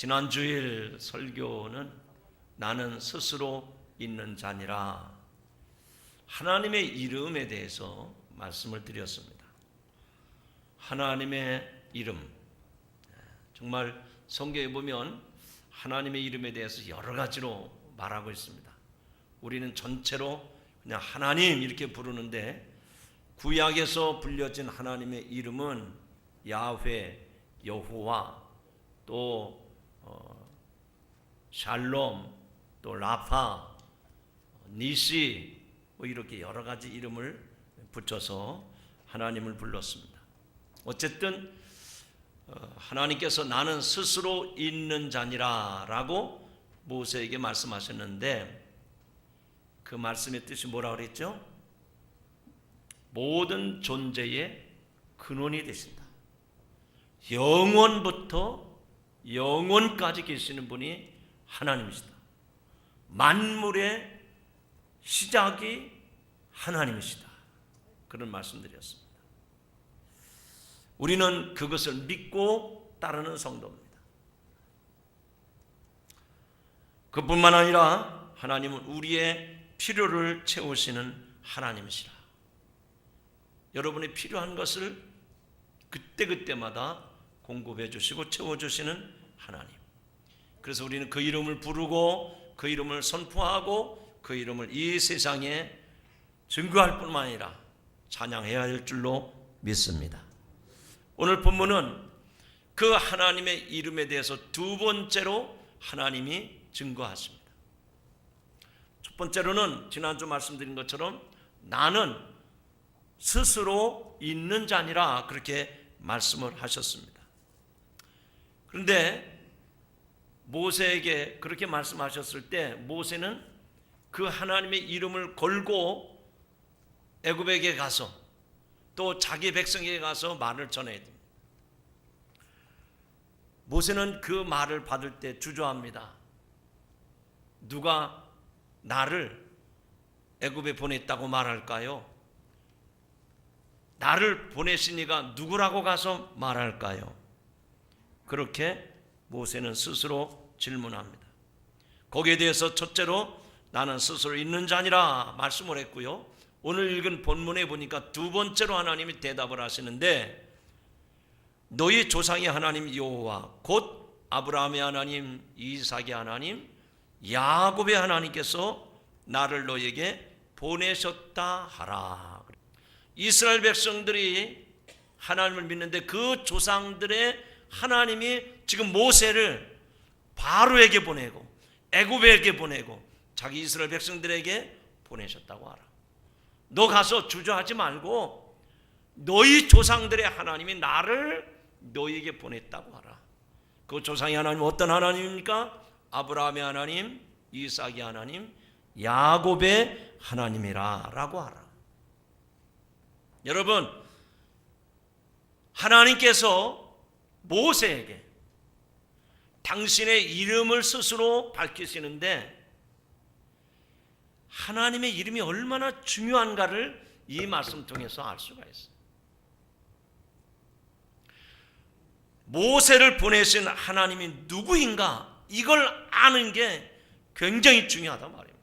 지난 주일 설교는 나는 스스로 있는 자니라, 하나님의 이름에 대해서 말씀을 드렸습니다. 하나님의 이름, 정말 성경에 보면 하나님의 이름에 대해서 여러 가지로 말하고 있습니다. 우리는 전체로 그냥 하나님 이렇게 부르는데, 구약에서 불려진 하나님의 이름은 야훼, 여호와, 또 샬롬, 또 라파, 니시, 이렇게 여러 가지 이름을 붙여서 하나님을 불렀습니다. 어쨌든 하나님께서 나는 스스로 있는 자니라 라고 모세에게 말씀하셨는데, 그 말씀의 뜻이 뭐라고 그랬죠? 모든 존재의 근원이 되신다. 영원부터 영원까지 계시는 분이 하나님이시다. 만물의 시작이 하나님이시다. 그런 말씀드렸습니다. 우리는 그것을 믿고 따르는 성도입니다. 그뿐만 아니라 하나님은 우리의 필요를 채우시는 하나님이시라. 여러분이 필요한 것을 그때그때마다 공급해 주시고 채워주시는 하나님. 그래서 우리는 그 이름을 부르고 그 이름을 선포하고 그 이름을 이 세상에 증거할 뿐만 아니라 찬양해야 할 줄로 믿습니다. 오늘 본문은 그 하나님의 이름에 대해서 두 번째로 하나님이 증거하십니다. 첫 번째로는 지난주 말씀드린 것처럼 나는 스스로 있는 자니라, 그렇게 말씀을 하셨습니다. 그런데 모세에게 그렇게 말씀하셨을 때 모세는 그 하나님의 이름을 걸고 애굽에게 가서 또 자기 백성에게 가서 말을 전해야 됩니다. 모세는 그 말을 받을 때 주저합니다. 누가 나를 애굽에 보냈다고 말할까요? 나를 보내신 이가 누구라고 가서 말할까요? 그렇게 모세는 스스로 질문합니다. 거기에 대해서 첫째로 나는 스스로 있는 자니라 말씀을 했고요. 오늘 읽은 본문에 보니까 두 번째로 하나님이 대답을 하시는데, 너희 조상의 하나님 여호와 곧 아브라함의 하나님, 이삭의 하나님, 야곱의 하나님께서 나를 너에게 보내셨다 하라. 이스라엘 백성들이 하나님을 믿는데 그 조상들의 하나님이 지금 모세를 바로에게 보내고 애굽에게 보내고 자기 이스라엘 백성들에게 보내셨다고 하라. 너 가서 주저하지 말고 너희 조상들의 하나님이 나를 너희에게 보냈다고 하라. 그 조상의 하나님 어떤 하나님입니까? 아브라함의 하나님, 이삭의 하나님, 야곱의 하나님이라 라고 하라. 여러분, 하나님께서 모세에게 당신의 이름을 스스로 밝히시는데, 하나님의 이름이 얼마나 중요한가를 이 말씀 통해서 알 수가 있어요. 모세를 보내신 하나님이 누구인가, 이걸 아는 게 굉장히 중요하단 말입니다.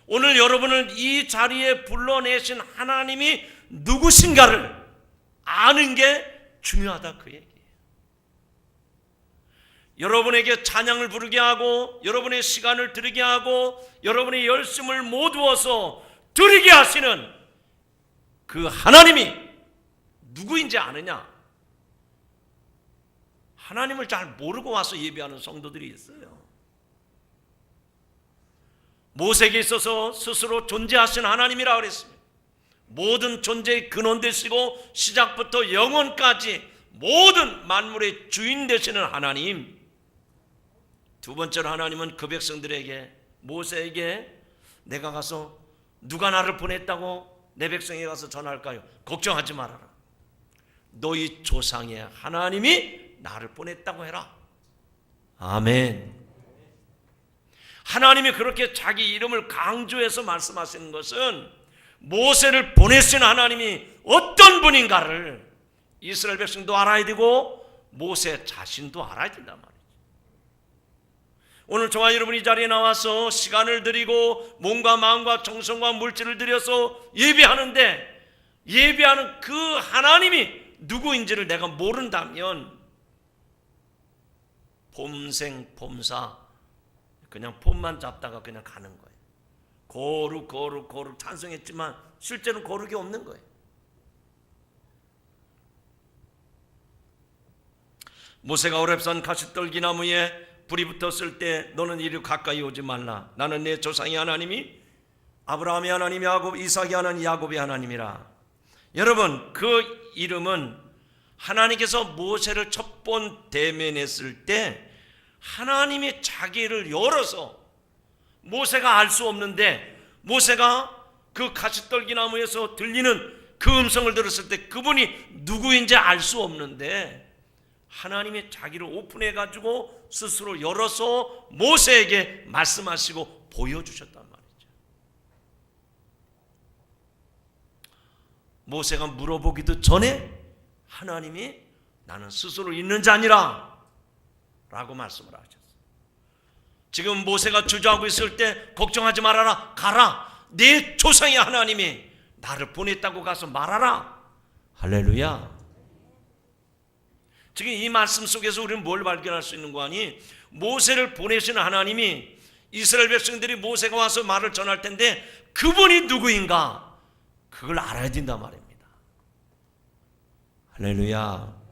오늘 여러분을 이 자리에 불러내신 하나님이 누구신가를 아는 게 중요하다, 그 얘기예요. 여러분에게 찬양을 부르게 하고 여러분의 시간을 드리게 하고 여러분의 열심을 모두어서 드리게 하시는 그 하나님이 누구인지 아느냐? 하나님을 잘 모르고 와서 예배하는 성도들이 있어요. 모세에게 있어서 스스로 존재하신 하나님이라고 그랬습니다. 모든 존재의 근원 되시고 시작부터 영원까지 모든 만물의 주인 되시는 하나님. 두 번째로 하나님은 그 백성들에게, 모세에게 내가 가서 누가 나를 보냈다고 내 백성에게 가서 전할까요? 걱정하지 말아라. 너희 조상의 하나님이 나를 보냈다고 해라. 아멘. 하나님이 그렇게 자기 이름을 강조해서 말씀하시는 것은 모세를 보내신 하나님이 어떤 분인가를 이스라엘 백성도 알아야 되고 모세 자신도 알아야 된단 말이죠. 오늘 저와 여러분이 이 자리에 나와서 시간을 들이고 몸과 마음과 정성과 물질을 들여서 예배하는데, 예배하는 그 하나님이 누구인지를 내가 모른다면 폼생 폼사 그냥 폼만 잡다가 그냥 가는 거예요. 거룩 찬송했지만 실제로 거룩이 없는 거예요. 모세가 호렙산 가시떨기 나무에 불이 붙었을 때 너는 이리 가까이 오지 말라. 나는 내 조상의 하나님이 아브라함의 하나님, 야곱, 이삭의 하나님, 야곱의 하나님이라. 여러분, 그 이름은 하나님께서 모세를 첫 번 대면했을 때 하나님이 자기를 열어서, 모세가 알 수 없는데 모세가 그 가시떨기 나무에서 들리는 그 음성을 들었을 때 그분이 누구인지 알 수 없는데 하나님이 자기를 오픈해가지고 스스로 열어서 모세에게 말씀하시고 보여주셨단 말이죠. 모세가 물어보기도 전에 하나님이 나는 스스로 있는 자니라 라고 말씀을 하셨어요. 지금 모세가 주저하고 있을 때 걱정하지 말아라, 가라. 내 조상의 하나님이 나를 보냈다고 가서 말하라. 할렐루야. 지금 이 말씀 속에서 우리는 뭘 발견할 수 있는 거 아니? 모세를 보내신 하나님이 이스라엘 백성들이 모세가 와서 말을 전할 텐데 그분이 누구인가? 그걸 알아야 된단 말입니다. 할렐루야.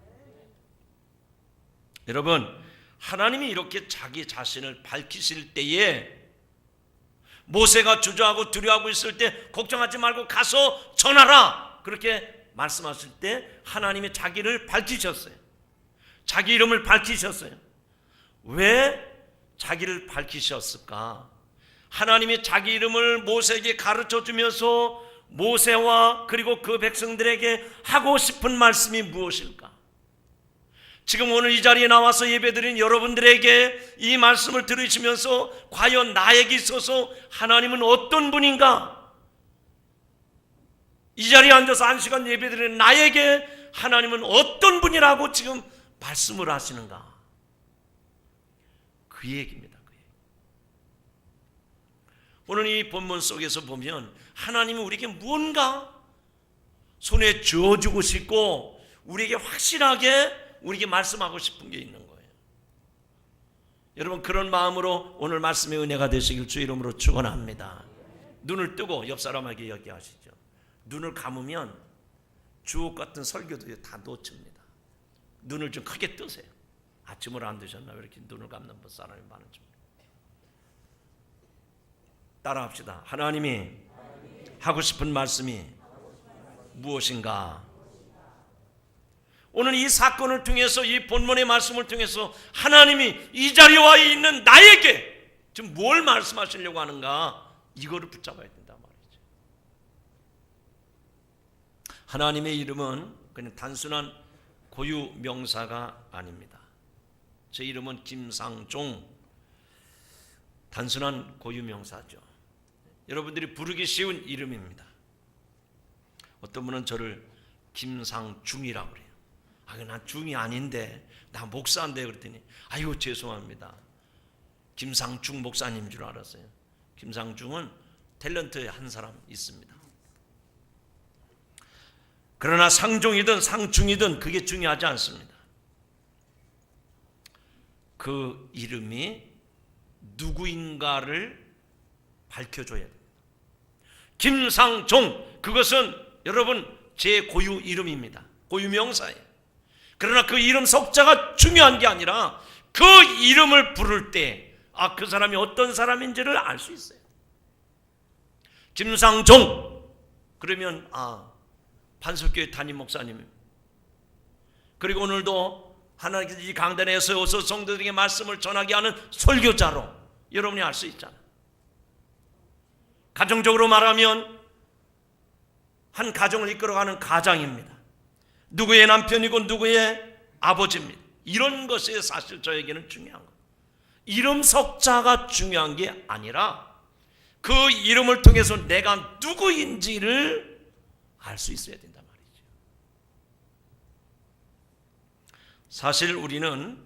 여러분, 하나님이 이렇게 자기 자신을 밝히실 때에 모세가 주저하고 두려워하고 있을 때 걱정하지 말고 가서 전하라. 그렇게 말씀하실 때 하나님이 자기를 밝히셨어요. 자기 이름을 밝히셨어요. 왜 자기를 밝히셨을까? 하나님이 자기 이름을 모세에게 가르쳐 주면서 모세와 그리고 그 백성들에게 하고 싶은 말씀이 무엇일까? 지금 오늘 이 자리에 나와서 예배드린 여러분들에게 이 말씀을 들으시면서 과연 나에게 있어서 하나님은 어떤 분인가? 이 자리에 앉아서 1시간 예배드리는 나에게 하나님은 어떤 분이라고 지금 말씀을 하시는가? 그 얘기입니다. 그 얘기. 오늘 이 본문 속에서 보면 하나님이 우리에게 무언가 손에 쥐어주고 싶고 우리에게 확실하게 우리에게 말씀하고 싶은 게 있는 거예요. 여러분, 그런 마음으로 오늘 말씀의 은혜가 되시길 주 이름으로 축원합니다. 눈을 뜨고 옆 사람에게 얘기하시죠. 눈을 감으면 주옥 같은 설교도 다 놓칩니다. 눈을 좀 크게 뜨세요. 아침을 안 드셨나? 왜 이렇게 눈을 감는 사람이 많은지. 따라합시다. 하나님이 하고 싶은 말씀이 무엇인가? 오늘 이 사건을 통해서, 이 본문의 말씀을 통해서 하나님이 이 자리에 와 있는 나에게 지금 뭘 말씀하시려고 하는가? 이거를 붙잡아야 된단 말이죠. 하나님의 이름은 그냥 단순한 고유 명사가 아닙니다. 제 이름은 김상종, 단순한 고유 명사죠. 여러분들이 부르기 쉬운 이름입니다. 어떤 분은 저를 김상중이라고 그래요. 난 중이 아닌데, 나 목사인데. 그랬더니 아이고 죄송합니다. 김상중 목사님 줄 알았어요. 김상중은 탤런트의 한 사람 있습니다. 그러나 상종이든 상중이든 그게 중요하지 않습니다. 그 이름이 누구인가를 밝혀줘야 됩니다. 김상종, 그것은 여러분 제 고유 이름입니다. 고유 명사예요. 그러나 그 이름 석자가 중요한 게 아니라 그 이름을 부를 때 그 사람이 어떤 사람인지를 알 수 있어요. 김상종 그러면 반석교회 담임 목사님, 그리고 오늘도 하나님께서 이 강단에 서서 성도들에게 말씀을 전하게 하는 설교자로 여러분이 알 수 있잖아요. 가정적으로 말하면 한 가정을 이끌어가는 가장입니다. 누구의 남편이고 누구의 아버지입니다. 이런 것이 사실 저에게는 중요한 거예요. 이름 석자가 중요한 게 아니라 그 이름을 통해서 내가 누구인지를 알 수 있어야 된단 말이죠. 사실 우리는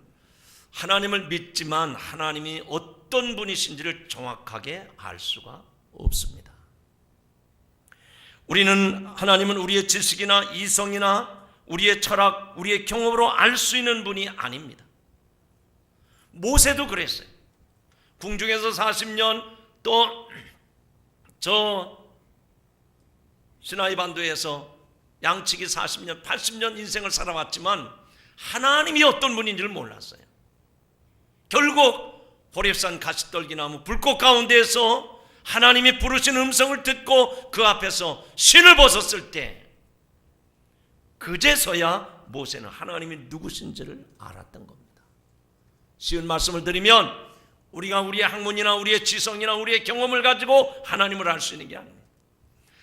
하나님을 믿지만 하나님이 어떤 분이신지를 정확하게 알 수가 없습니다. 하나님은 우리의 지식이나 이성이나 우리의 철학, 우리의 경험으로 알 수 있는 분이 아닙니다. 모세도 그랬어요. 궁중에서 40년, 또 저 시나이 반도에서 양치기 40년, 80년 인생을 살아왔지만 하나님이 어떤 분인지를 몰랐어요. 결국 호렙산 가시떨기나무 불꽃 가운데에서 하나님이 부르신 음성을 듣고 그 앞에서 신을 벗었을 때 그제서야 모세는 하나님이 누구신지를 알았던 겁니다. 쉬운 말씀을 드리면 우리가 우리의 학문이나 우리의 지성이나 우리의 경험을 가지고 하나님을 알 수 있는 게 아닙니다.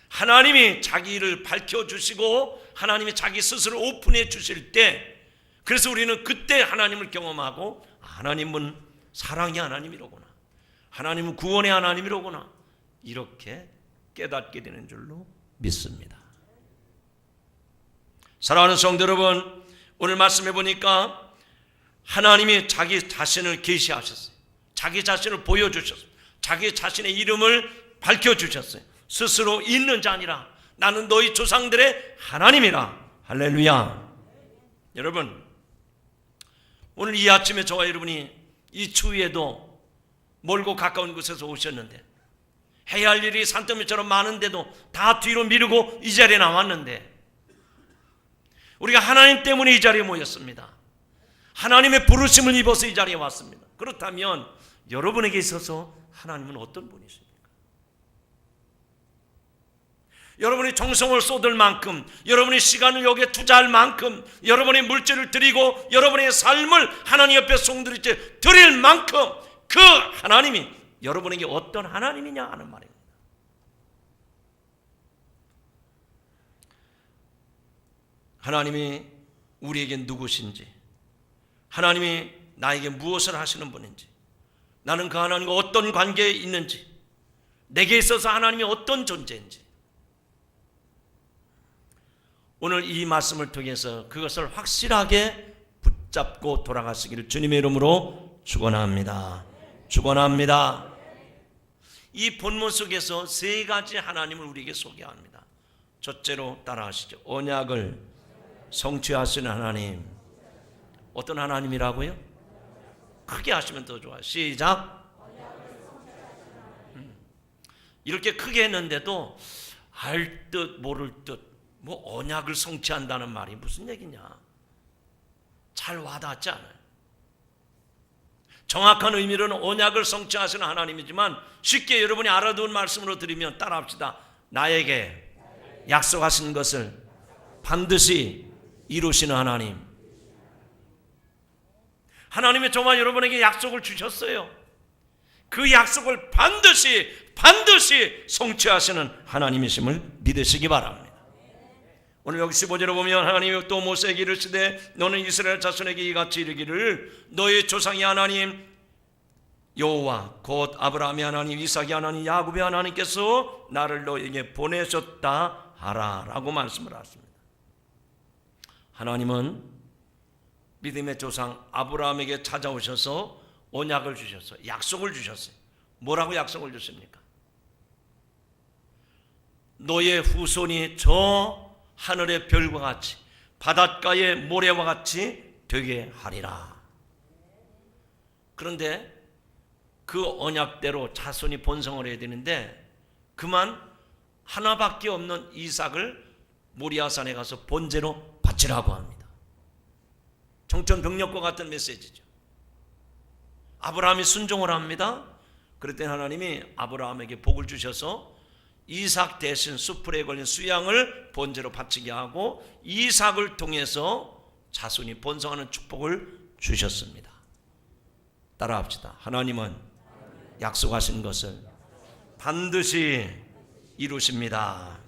하나님이 자기를 밝혀주시고 하나님이 자기 스스로 오픈해 주실 때, 그래서 우리는 그때 하나님을 경험하고 하나님은 사랑의 하나님이로구나, 하나님은 구원의 하나님이로구나, 이렇게 깨닫게 되는 줄로 믿습니다. 사랑하는 성도 여러분, 오늘 말씀해 보니까 하나님이 자기 자신을 계시하셨어요. 자기 자신을 보여주셨어요. 자기 자신의 이름을 밝혀주셨어요. 스스로 있는 자 아니라 나는 너희 조상들의 하나님이라. 할렐루야. 여러분, 오늘 이 아침에 저와 여러분이 이 추위에도 멀고 가까운 곳에서 오셨는데, 해야 할 일이 산더미처럼 많은데도 다 뒤로 미루고 이 자리에 나왔는데, 우리가 하나님 때문에 이 자리에 모였습니다. 하나님의 부르심을 입어서 이 자리에 왔습니다. 그렇다면 여러분에게 있어서 하나님은 어떤 분이십니까? 여러분이 정성을 쏟을 만큼, 여러분이 시간을 여기에 투자할 만큼, 여러분의 물질을 드리고 여러분의 삶을 하나님 옆에 송두리째 드릴 만큼 그 하나님이 여러분에게 어떤 하나님이냐 하는 말입니다. 하나님이 우리에게 누구신지, 하나님이 나에게 무엇을 하시는 분인지, 나는 그 하나님과 어떤 관계에 있는지, 내게 있어서 하나님이 어떤 존재인지, 오늘 이 말씀을 통해서 그것을 확실하게 붙잡고 돌아가시기를 주님의 이름으로 축원합니다. 축원합니다. 이 본문 속에서 세 가지 하나님을 우리에게 소개합니다. 첫째로 따라하시죠. 언약을 성취하시는 하나님. 어떤 하나님이라고요? 크게 하시면 더 좋아요. 시작. 이렇게 크게 했는데도 알 듯 모를 듯, 뭐 언약을 성취한다는 말이 무슨 얘기냐, 잘 와닿지 않아요. 정확한 의미로는 언약을 성취하시는 하나님이지만 쉽게 여러분이 알아두는 말씀으로 드리면 따라합시다. 나에게 약속하신 것을 반드시 이루시는 하나님. 하나님이 저와 여러분에게 약속을 주셨어요. 그 약속을 반드시 성취하시는 하나님이심을 믿으시기 바랍니다. 오늘 여기 15절에 보면 하나님이 또 모세에게 이르시되 너는 이스라엘 자손에게 이같이 이르기를 너희 조상의 하나님 여호와 곧 아브라함의 하나님, 이삭의 하나님, 야곱의 하나님께서 나를 너에게 보내셨다 하라 라고 말씀을 하십니다. 하나님은 믿음의 조상 아브라함에게 찾아오셔서 언약을 주셨어요. 약속을 주셨어요. 뭐라고 약속을 주십니까? 너의 후손이 저 하늘의 별과 같이 바닷가의 모래와 같이 되게 하리라. 그런데 그 언약대로 자손이 번성을 해야 되는데 그만 하나밖에 없는 이삭을 모리아산에 가서 번제로 바치라고 합니다. 정천병력과 같은 메시지죠. 아브라함이 순종을 합니다. 그랬더니 하나님이 아브라함에게 복을 주셔서 이삭 대신 수풀에 걸린 수양을 번제로 바치게 하고 이삭을 통해서 자손이 번성하는 축복을 주셨습니다. 따라합시다. 하나님은 약속하신 것을 반드시 이루십니다.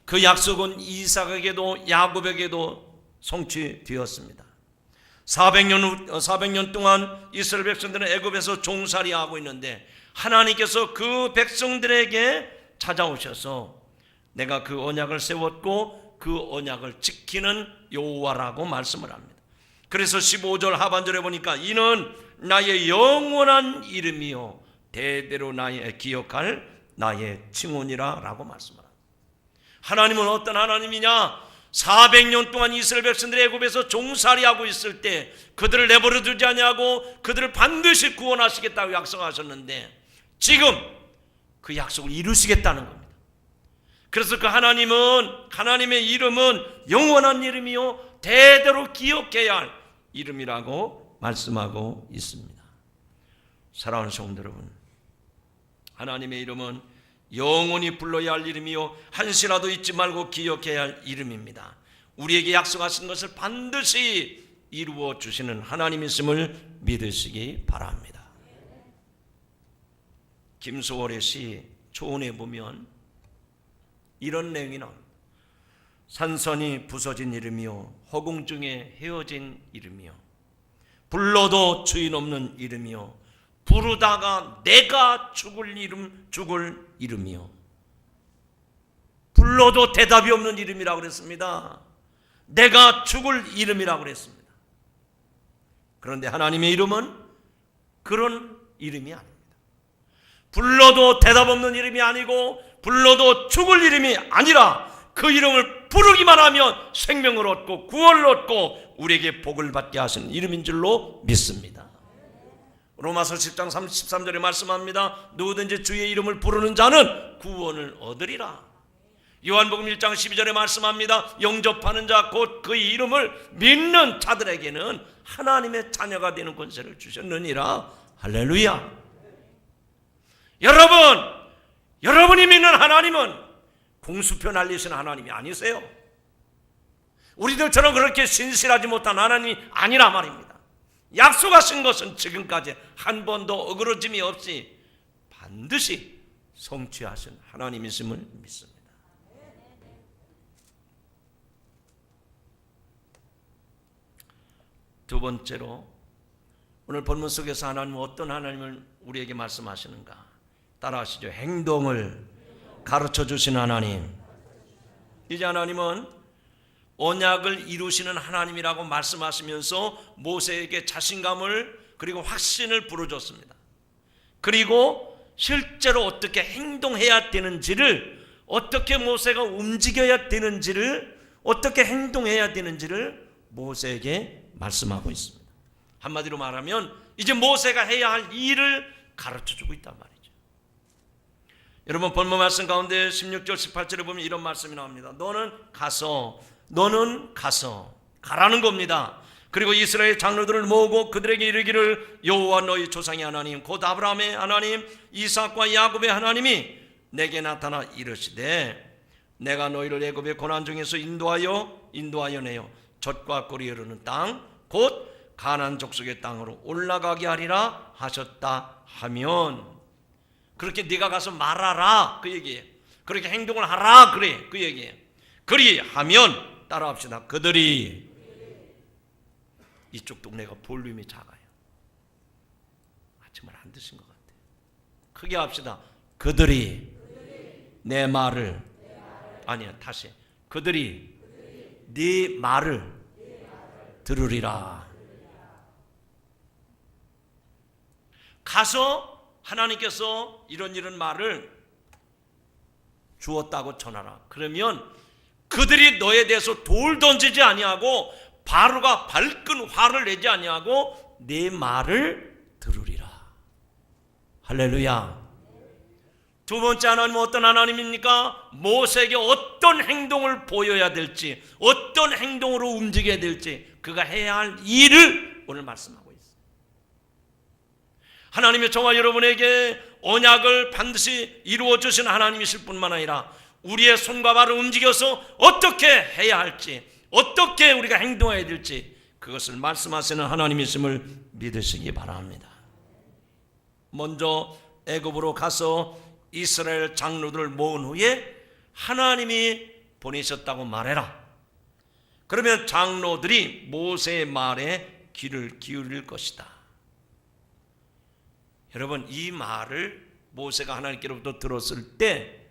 그 약속은 이삭에게도 야곱에게도 성취되었습니다. 400년 동안 이스라엘 백성들은 애굽에서 종살이하고 있는데 하나님께서 그 백성들에게 찾아오셔서 내가 그 언약을 세웠고 그 언약을 지키는 여호와라고 말씀을 합니다. 그래서 15절 하반절에 보니까 이는 나의 영원한 이름이요 대대로 나의 기억할 나의 칭언이라 라고 말씀합니다. 하나님은 어떤 하나님이냐? 400년 동안 이스라엘 백성들이 애굽에서 종살이하고 있을 때 그들을 내버려 두지 아니하고 그들을 반드시 구원하시겠다고 약속하셨는데 지금 그 약속을 이루시겠다는 겁니다. 그래서 그 하나님의 이름은 영원한 이름이요 대대로 기억해야 할 이름이라고 말씀하고 있습니다. 사랑하는 성도 여러분, 하나님의 이름은 영원히 불러야 할 이름이요 한시라도 잊지 말고 기억해야 할 이름입니다. 우리에게 약속하신 것을 반드시 이루어 주시는 하나님이심을 믿으시기 바랍니다. 김소월의 시 초원에 보면 이런 내용이 나옵니다. 산선이 부서진 이름이요 허공 중에 헤어진 이름이요 불러도 주인 없는 이름이요 부르다가 내가 죽을 이름이요 불러도 대답이 없는 이름이라고 그랬습니다. 내가 죽을 이름이라고 그랬습니다. 그런데 하나님의 이름은 그런 이름이 아닙니다. 불러도 대답 없는 이름이 아니고 불러도 죽을 이름이 아니라 그 이름을 부르기만 하면 생명을 얻고 구원을 얻고 우리에게 복을 받게 하시는 이름인 줄로 믿습니다. 로마서 10장 33절에 말씀합니다. 누구든지 주의 이름을 부르는 자는 구원을 얻으리라. 요한복음 1장 12절에 말씀합니다. 영접하는 자 곧 그의 이름을 믿는 자들에게는 하나님의 자녀가 되는 권세를 주셨느니라. 할렐루야. 여러분이 믿는 하나님은 공수표 날리시는 하나님이 아니세요. 우리들처럼 그렇게 신실하지 못한 하나님이 아니라 말입니다. 약속하신 것은 지금까지 한 번도 어그러짐이 없이 반드시 성취하신 하나님이심을 믿습니다. 두 번째로 오늘 본문 속에서 하나님은 어떤 하나님을 우리에게 말씀하시는가? 따라하시죠. 행동을 가르쳐 주시는 하나님. 이제 하나님은 언약을 이루시는 하나님이라고 말씀하시면서 모세에게 자신감을 그리고 확신을 불어줬습니다. 그리고 실제로 어떻게 행동해야 되는지를, 어떻게 모세가 움직여야 되는지를, 어떻게 행동해야 되는지를 모세에게 말씀하고 있습니다. 한마디로 말하면 이제 모세가 해야 할 일을 가르쳐주고 있단 말이죠. 여러분 본문 말씀 가운데 16절 18절에 보면 이런 말씀이 나옵니다. 너는 가서 가라는 겁니다. 그리고 이스라엘 장로들을 모으고 그들에게 이르기를 여호와 너희 조상의 하나님 곧 아브라함의 하나님 이삭과 야곱의 하나님이 내게 나타나 이르시되 내가 너희를 애굽의 고난 중에서 인도하여 내어 젖과 꿀이 흐르는 땅 곧 가나안 족속의 땅으로 올라가게 하리라 하셨다 하면, 그렇게 네가 가서 말하라 그 얘기예요. 그렇게 행동을 하라 그래 그 얘기예요. 그리하면 따라합시다. 그들이, 이쪽 동네가 볼륨이 작아요. 정말 안 드신 것 같아요. 크게 합시다. 그들이 내 말을, 아니야 다시, 그들이 네 말을 들으리라. 가서 하나님께서 이런 말을 주었다고 전하라. 그러면 그들이 너에 대해서 돌 던지지 아니하고 바로가 밝은 화를 내지 아니하고 내 말을 들으리라. 할렐루야. 두 번째 하나님은 어떤 하나님입니까? 모세에게 어떤 행동을 보여야 될지, 어떤 행동으로 움직여야 될지, 그가 해야 할 일을 오늘 말씀하고 있어요. 하나님의 저와 여러분에게 언약을 반드시 이루어 주신 하나님이실 뿐만 아니라 우리의 손과 발을 움직여서 어떻게 해야 할지, 어떻게 우리가 행동해야 될지 그것을 말씀하시는 하나님이심을 믿으시기 바랍니다. 먼저 애굽으로 가서 이스라엘 장로들을 모은 후에 하나님이 보내셨다고 말해라. 그러면 장로들이 모세의 말에 귀를 기울일 것이다. 여러분, 이 말을 모세가 하나님께로부터 들었을 때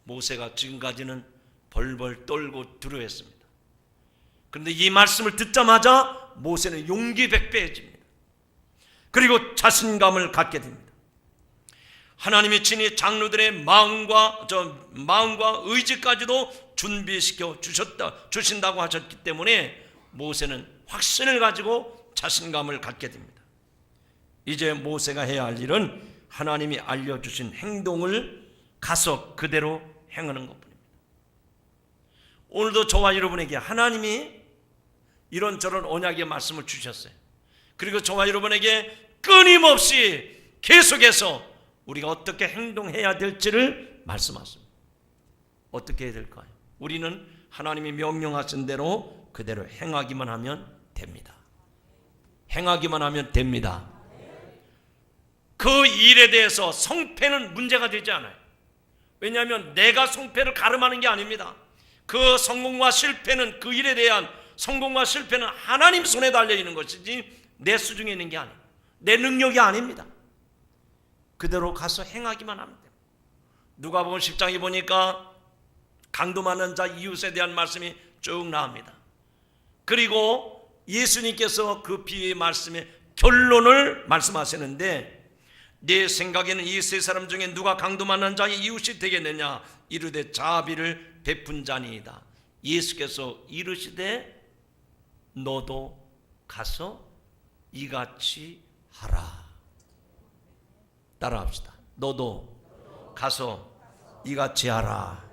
모세가 지금까지는 벌벌 떨고 두려워했습니다. 그런데 이 말씀을 듣자마자 모세는 용기 백배해집니다. 그리고 자신감을 갖게 됩니다. 하나님이 친히 장로들의 마음과 의지까지도 준비시켜 주신다고 하셨기 때문에 모세는 확신을 가지고 자신감을 갖게 됩니다. 이제 모세가 해야 할 일은 하나님이 알려주신 행동을 가서 그대로 행하는 것뿐입니다. 오늘도 저와 여러분에게 하나님이 이런저런 언약의 말씀을 주셨어요. 그리고 저와 여러분에게 끊임없이 계속해서 우리가 어떻게 행동해야 될지를 말씀하십니다. 어떻게 해야 될까요? 우리는 하나님이 명령하신 대로 그대로 행하기만 하면 됩니다. 행하기만 하면 됩니다. 그 일에 대해서 성패는 문제가 되지 않아요. 왜냐하면 내가 성패를 가름하는 게 아닙니다. 그 성공과 실패는, 그 일에 대한 성공과 실패는 하나님 손에 달려있는 것이지 내 수중에 있는 게 아니에요. 내 능력이 아닙니다. 그대로 가서 행하기만 하면 됩니다. 누가복음 10장에 보니까 강도 많은 자 이웃에 대한 말씀이 쭉 나옵니다. 그리고 예수님께서 그 비유의 말씀의 결론을 말씀하시는데, 내 생각에는 이 세 사람 중에 누가 강도 많은 자의 이웃이 되겠느냐? 이르되 자비를 베푼 자니이다. 예수께서 이르시되 너도 가서 이같이 하라. 따라합시다. 너도 가서 이같이 하라.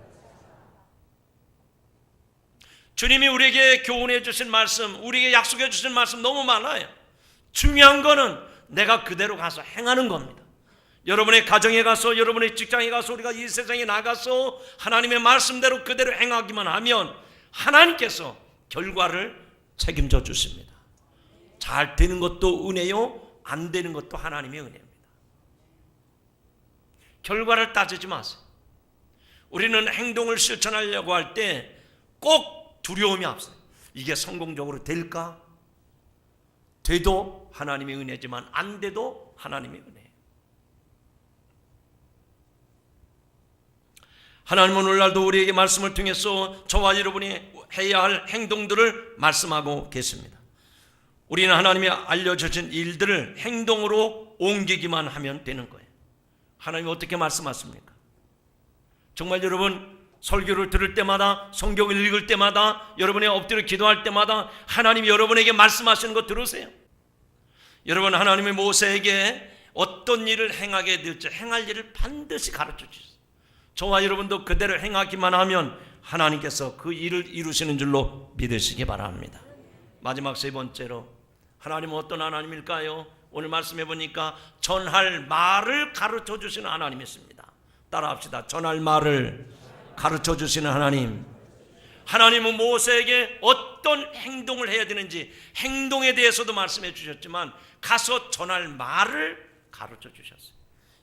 주님이 우리에게 교훈해 주신 말씀, 우리에게 약속해 주신 말씀 너무 많아요. 중요한 거는 내가 그대로 가서 행하는 겁니다. 여러분의 가정에 가서, 여러분의 직장에 가서, 우리가 이 세상에 나가서 하나님의 말씀대로 그대로 행하기만 하면 하나님께서 결과를 책임져 주십니다. 잘 되는 것도 은혜요, 안 되는 것도 하나님의 은혜입니다. 결과를 따지지 마세요. 우리는 행동을 실천하려고 할 때 꼭 두려움이 앞서요. 이게 성공적으로 될까? 돼도 하나님의 은혜지만 안 돼도 하나님의 은혜예요. 하나님은 오늘날도 우리에게 말씀을 통해서 저와 여러분이 해야 할 행동들을 말씀하고 계십니다. 우리는 하나님이 알려주신 일들을 행동으로 옮기기만 하면 되는 거예요. 하나님이 어떻게 말씀하십니까? 정말 여러분, 설교를 들을 때마다, 성경을 읽을 때마다, 여러분의 엎드려 기도할 때마다 하나님이 여러분에게 말씀하시는 거 들으세요. 여러분, 하나님이 모세에게 어떤 일을 행하게 될지, 행할 일을 반드시 가르쳐 주셨어요. 저와 여러분도 그대로 행하기만 하면 하나님께서 그 일을 이루시는 줄로 믿으시기 바랍니다. 마지막 세 번째로, 하나님은 어떤 하나님일까요? 오늘 말씀해 보니까 전할 말을 가르쳐 주시는 하나님이십니다. 따라합시다. 전할 말을 가르쳐 주시는 하나님. 하나님은 모세에게 어떤 행동을 해야 되는지 행동에 대해서도 말씀해 주셨지만 가서 전할 말을 가르쳐 주셨어요.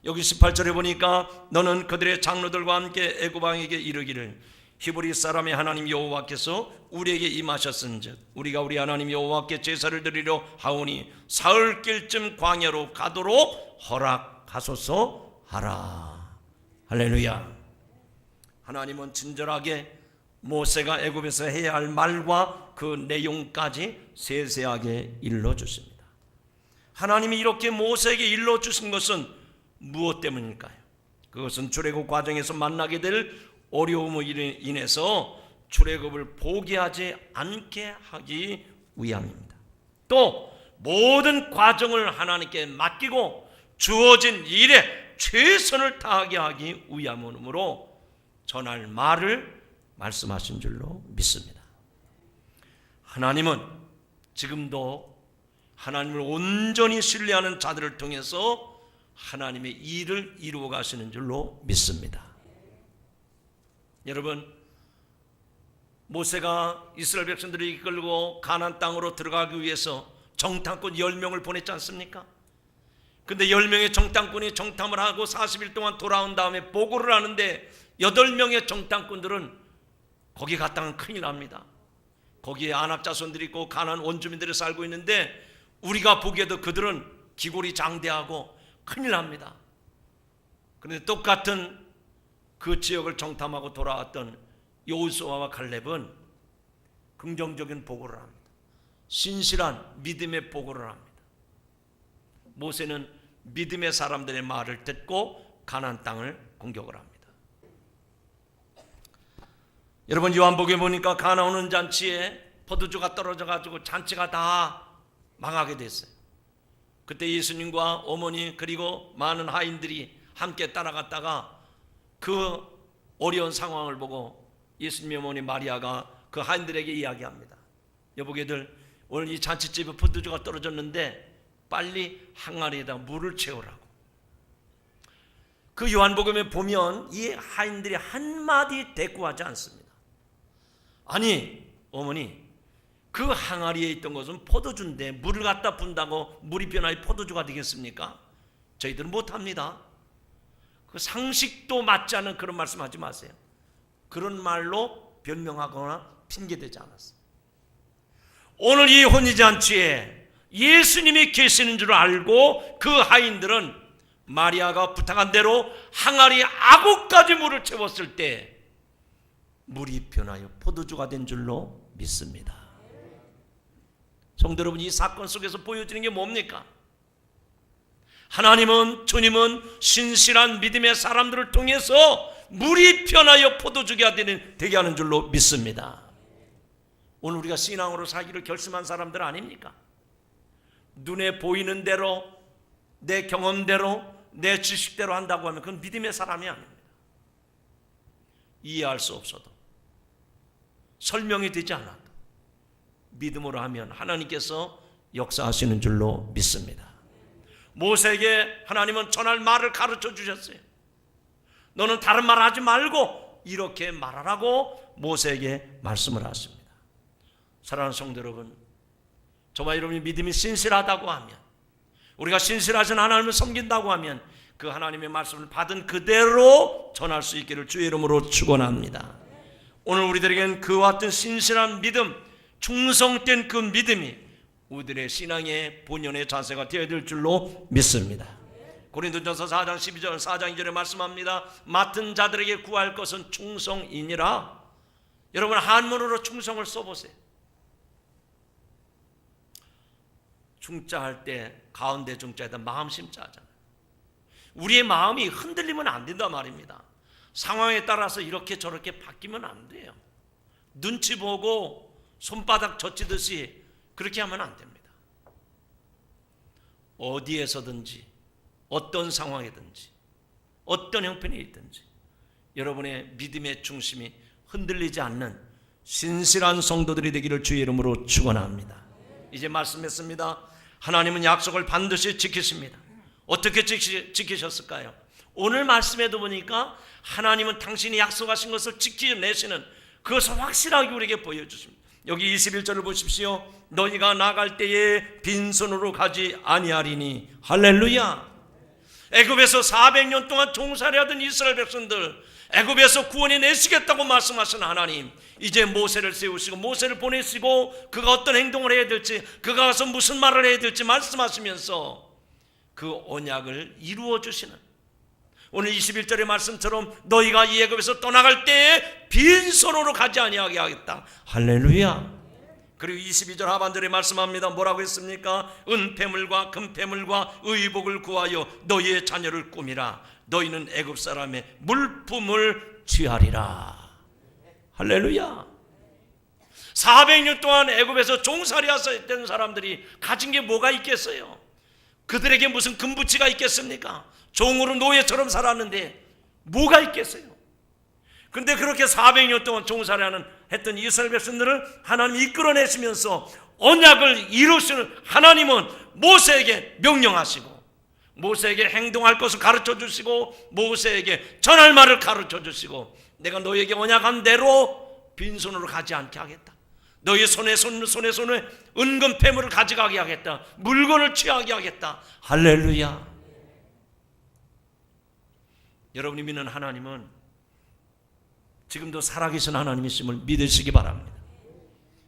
여기 18절에 보니까 너는 그들의 장로들과 함께 애굽 왕에게 이르기를 히브리 사람의 하나님 여호와께서 우리에게 임하셨은즉 우리가 우리 하나님 여호와께 제사를 드리려 하오니 사흘길쯤 광야로 가도록 허락하소서 하라. 할렐루야. 하나님은 친절하게 모세가 애굽에서 해야 할 말과 그 내용까지 세세하게 일러주십니다. 하나님이 이렇게 모세에게 일러주신 것은 무엇 때문일까요? 그것은 출애굽 과정에서 만나게 될 어려움으로 인해서 출애굽을 포기하지 않게 하기 위함입니다. 또 모든 과정을 하나님께 맡기고 주어진 일에 최선을 다하게 하기 위함이므로 전할 말을 말씀하신 줄로 믿습니다. 하나님은 지금도 하나님을 온전히 신뢰하는 자들을 통해서 하나님의 일을 이루어 가시는 줄로 믿습니다. 여러분, 모세가 이스라엘 백성들을 이끌고 가나안 땅으로 들어가기 위해서 정탐꾼 10명을 보냈지 않습니까? 근데 10명의 정탐꾼이 정탐을 하고 40일 동안 돌아온 다음에 보고를 하는데 8명의 정탐꾼들은 거기 갔다가 큰일 납니다. 거기에 안악 자손들이 있고 가나안 원주민들이 살고 있는데 우리가 보기에도 그들은 기골이 장대하고 큰일 납니다. 그런데 똑같은 그 지역을 정탐하고 돌아왔던 여호수아와 갈렙은 긍정적인 보고를 합니다. 신실한 믿음의 보고를 합니다. 모세는 믿음의 사람들의 말을 듣고 가나안 땅을 공격을 합니다. 여러분, 요한복음에 보니까 가나 오는 잔치에 포도주가 떨어져 가지고 잔치가 다 망하게 됐어요. 그때 예수님과 어머니 그리고 많은 하인들이 함께 따라갔다가 그 어려운 상황을 보고 예수님의 어머니 마리아가 그 하인들에게 이야기합니다. 여보게들, 오늘 이 잔치집에 포도주가 떨어졌는데 빨리 항아리에다 물을 채우라고. 그 요한복음에 보면 이 하인들이 한마디 대꾸하지 않습니다. 아니 어머니, 그 항아리에 있던 것은 포도주인데 물을 갖다 붓다고 물이 변하여 포도주가 되겠습니까? 저희들은 못합니다. 그 상식도 맞지 않은 그런 말씀하지 마세요. 그런 말로 변명하거나 핑계대지 않았어요. 오늘 이 혼인잔치에 예수님이 계시는 줄 알고 그 하인들은 마리아가 부탁한 대로 항아리 아구까지 물을 채웠을 때 물이 변하여 포도주가 된 줄로 믿습니다. 성도 여러분, 이 사건 속에서 보여지는 게 뭡니까? 하나님은, 주님은 신실한 믿음의 사람들을 통해서 물이 변하여 포도주가 되게 하는 줄로 믿습니다. 오늘 우리가 신앙으로 살기를 결심한 사람들 아닙니까? 눈에 보이는 대로, 내 경험대로, 내 지식대로 한다고 하면 그건 믿음의 사람이 아닙니다. 이해할 수 없어도, 설명이 되지 않아도 믿음으로 하면 하나님께서 역사하시는 줄로 믿습니다. 모세에게 하나님은 전할 말을 가르쳐 주셨어요. 너는 다른 말 하지 말고 이렇게 말하라고 모세에게 말씀을 하십니다. 사랑하는 성도 여러분, 저와 여러분이 믿음이 신실하다고 하면, 우리가 신실하신 하나님을 섬긴다고 하면 그 하나님의 말씀을 받은 그대로 전할 수 있기를 주의 이름으로 축원합니다. 오늘 우리들에겐 그와 같은 신실한 믿음, 충성된 그 믿음이 우리들의 신앙의 본연의 자세가 되어야 될 줄로 믿습니다. 고린도전서 4장 12절 4장 2절에 말씀합니다. 맡은 자들에게 구할 것은 충성이니라. 여러분, 한문으로 충성을 써보세요. 중자할 때 가운데 중자에다 마음심자 하잖아요. 우리의 마음이 흔들리면 안 된단 말입니다. 상황에 따라서 이렇게 저렇게 바뀌면 안 돼요. 눈치 보고 손바닥 젖히듯이 그렇게 하면 안 됩니다. 어디에서든지 어떤 상황이든지 어떤 형편이 있든지 여러분의 믿음의 중심이 흔들리지 않는 신실한 성도들이 되기를 주의 이름으로 축원합니다. 이제 말씀했습니다. 하나님은 약속을 반드시 지키십니다. 어떻게 지키셨을까요? 오늘 말씀에도 보니까 하나님은 당신이 약속하신 것을 지켜내시는 그것을 확실하게 우리에게 보여주십니다. 여기 21절을 보십시오. 너희가 나갈 때에 빈손으로 가지 아니하리니. 할렐루야. 애굽에서 400년 동안 종살이하던 이스라엘 백성들, 애굽에서 구원해 내시겠다고 말씀하신 하나님, 이제 모세를 세우시고 모세를 보내시고 그가 어떤 행동을 해야 될지, 그가 가서 무슨 말을 해야 될지 말씀하시면서 그 언약을 이루어 주시는, 오늘 21절의 말씀처럼 너희가 이 애굽에서 떠나갈 때에 빈손으로 가지 아니하게 하겠다. 할렐루야. 그리고 22절 하반절에 말씀합니다. 뭐라고 했습니까? 은폐물과 금폐물과 의복을 구하여 너희의 자녀를 꾸미라. 너희는 애굽 사람의 물품을 취하리라. 할렐루야. 400년 동안 애굽에서 종살이하서 했던 사람들이 가진 게 뭐가 있겠어요? 그들에게 무슨 금부치가 있겠습니까? 종으로 노예처럼 살았는데 뭐가 있겠어요? 근데 그렇게 400년 동안 종살이하는 했던 이스라엘 백성들을 하나님이 이끌어내시면서 언약을 이루시는 하나님은 모세에게 명령하시고 모세에게 행동할 것을 가르쳐 주시고 모세에게 전할 말을 가르쳐 주시고 내가 너희에게 언약한 대로 빈손으로 가지 않게 하겠다. 너희 손에 은금 폐물을 가져가게 하겠다. 물건을 취하게 하겠다. 할렐루야. 여러분이 믿는 하나님은 지금도 살아계신 하나님이심을 믿으시기 바랍니다.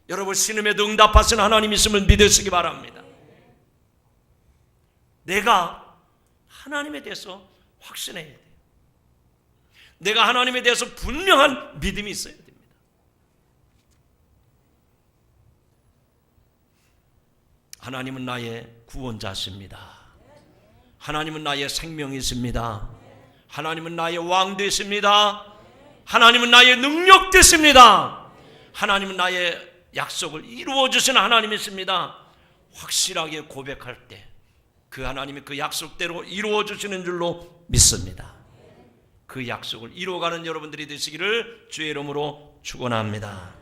여러분 신음에도 응답하신 하나님이심을 믿으시기 바랍니다. 내가 하나님에 대해서 확신해야 돼요. 내가 하나님에 대해서 분명한 믿음이 있어야 됩니다. 하나님은 나의 구원자십니다. 하나님은 나의 생명이십니다. 하나님은 나의 왕 되십니다. 하나님은 나의 능력 되십니다. 하나님은 나의 약속을 이루어 주시는 하나님이십니다. 확실하게 고백할 때 그 하나님이 그 약속대로 이루어 주시는 줄로 믿습니다. 그 약속을 이루어가는 여러분들이 되시기를 주의 이름으로 축원합니다.